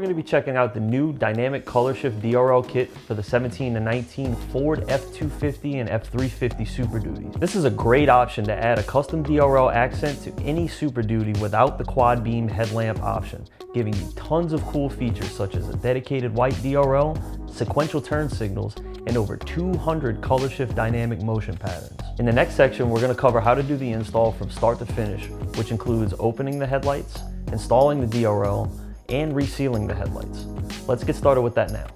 going to be checking out the new Dynamic ColorSHIFT DRL kit for the 17 to 19 Ford F-250 and F-350 Super Duties. This is a great option to add a custom DRL accent to any Super Duty without the quad beam headlamp option, giving you tons of cool features such as a dedicated white DRL, sequential turn signals, and over 200 ColorSHIFT dynamic motion patterns. In the next section, we're going to cover how to do the install from start to finish, which includes opening the headlights, installing the DRL, and resealing the headlights. Let's get started with that now.